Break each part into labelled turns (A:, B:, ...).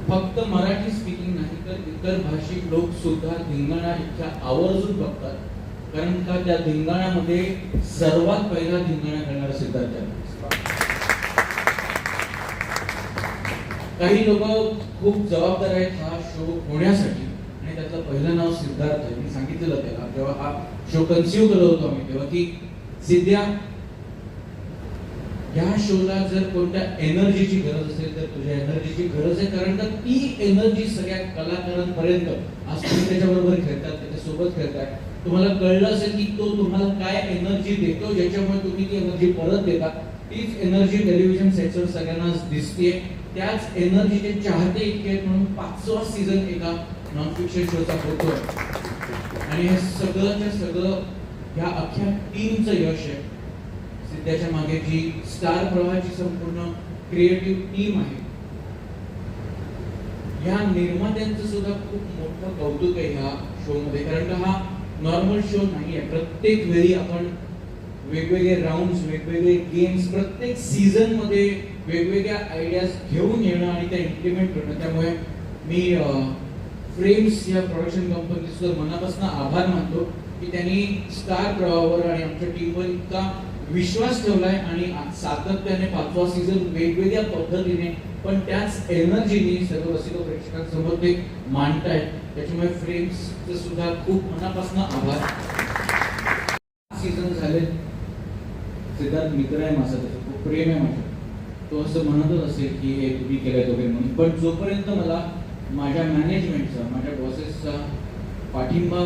A: फक्त मराठी स्पीकिंग नाही तर इतर भाषिक लोक सुद्धा धिंगाणा इतक्या आवर्जून बघतात, कारण का त्या धिंगाणामध्ये सर्वात पहिला धिंगाणा करणारा सिद्धार्थ आहे. काही लोक खूप जबाबदार आहेत हा शो होण्यासाठी, आणि त्यातलं पहिलं नाव सिद्धार्थ आहे. मी सांगितलेलं त्याला जेव्हा हा शो कन्सिव्ह करत होतो आम्ही तेव्हा की सिद्ध्या, या शोला जर कोणत्या एनर्जीची गरज असेल तर तुझ्या एनर्जीची गरज आहे, कारण का ती एनर्जी सगळ्या कलाकारांपर्यंत आज तुम्ही त्याच्याबरोबर खेळतात, त्याच्यासोबत खेळताय, तुम्हाला कळलं असेल की तो तुम्हाला काय एनर्जी देतो ज्याच्यामुळे तुम्ही ती एनर्जी परत देता. तीच एनर्जी टेलिव्हिजन सेटवर सगळ्यांना दिसते. त्याच एनर्जीचे चाहते इतके आहेत म्हणून 5वा सीझन एका नॉन फिक्शन शोचा होतोय, आणि हे सगळंच्या सगळं ह्या अख्ख्या टीमचं यश आहे. सिद्ध्याच्या मागे जी स्टार प्रवाहाची संपूर्ण क्रिएटिव्ह टीम आहे, ह्या निर्मात्यांचं सुद्धा खूप मोठं कौतुक आहे ह्या शो मध्ये, कारण का हा नॉर्मल शो नाही आहे. प्रत्येक वेळी आपण वेगवेगळे राउंड्स, वेगवेगळे गेम्स, प्रत्येक सीझन मध्ये वेगवेगळ्या आयडियाज घेऊन येणं आणि त्या इम्प्लिमेंट करणं. त्यामुळे मी फ्रेम्स या प्रोडक्शन कंपनी सुद्धा मनापासून आभार मानतो की त्यांनी स्टार प्रवाहावर आणि आमच्या टीमवर इतका विश्वास ठेवलाय आणि सातत्याने 5वा सीझन वेगवेगळ्या पद्धतीने पण त्याच एनर्जीने सर्व रसिक प्रेक्षकांसमोर ते मांडतायत. त्याच्यामुळे फ्रेम्सचे सुद्धा खूप मनापासून आभार. सीझन झाले, सिद्धार्थ मित्र आहे माझा, त्याचं खूप प्रेम आहे माझं, तो असं म्हणतच असेल की हे तुम्ही केलं वगैरे म्हणून, पण जोपर्यंत मला माझ्या मॅनेजमेंटचा, माझ्या बॉसेसचा पाठिंबा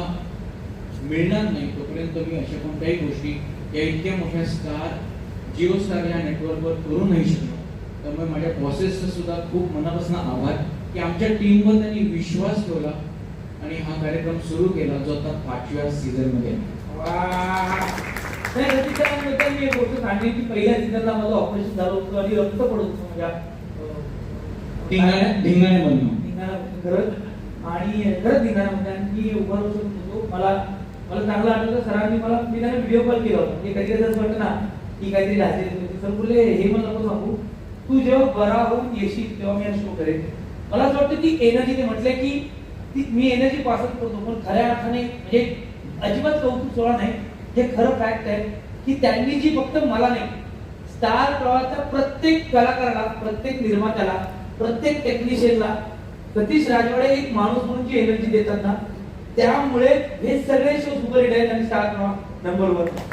A: मिळणार नाही तोपर्यंत मी अशा कोणत्याही गोष्टी या इतक्या मोठ्या स्टार, जिओ स्टार या नेटवर्कवर करू नाही शकलो. त्यामुळे माझ्या बॉसेसचा सुद्धा खूप मनापासून आभार की आमच्या टीमवर त्यांनी विश्वास ठेवला आणि हा कार्यक्रम सुरू केला जो आता 5व्या सीझन मध्ये.
B: मी एक गोष्ट सांगेन की पहिल्या सीझनला माझं ऑपरेशन झालं होतं आणि रक्त पडत होतं माझ्या धिंगाण्यामधून खरंच, आणि खरंच धिंगाण्यामध्ये, आणि मी उभा राहू शकत होतो. मला चांगलं आठवतं सरांनी मी त्यांना व्हिडिओ कॉल केला होता. कधी कधी असं वाटतं ना की काहीतरी घातलेली. सर बोलले हे मला नको सांगू, तू जेव्हा बरा होऊन येशील तेव्हा मी शो करेन. मला असं वाटतं ती एनर्जी, ते म्हटलंय की ती मी एनर्जी पासच करतो, पण खऱ्या अर्थाने म्हणजे अजिबात कौतुक सोहळा नाही, हे खरं फॅक्ट आहे की त्यांनी जी फक्त मला नाही, स्टार प्रवाहाच्या प्रत्येक कलाकाराला, प्रत्येक निर्मात्याला, प्रत्येक टेक्निशियनला सतीश राजवाडे एक माणूस म्हणून जी एनर्जी देतात ना, त्यामुळे हे सगळे शो सुपरहिट आहेत आणि स्टार प्रवाह नंबर 1.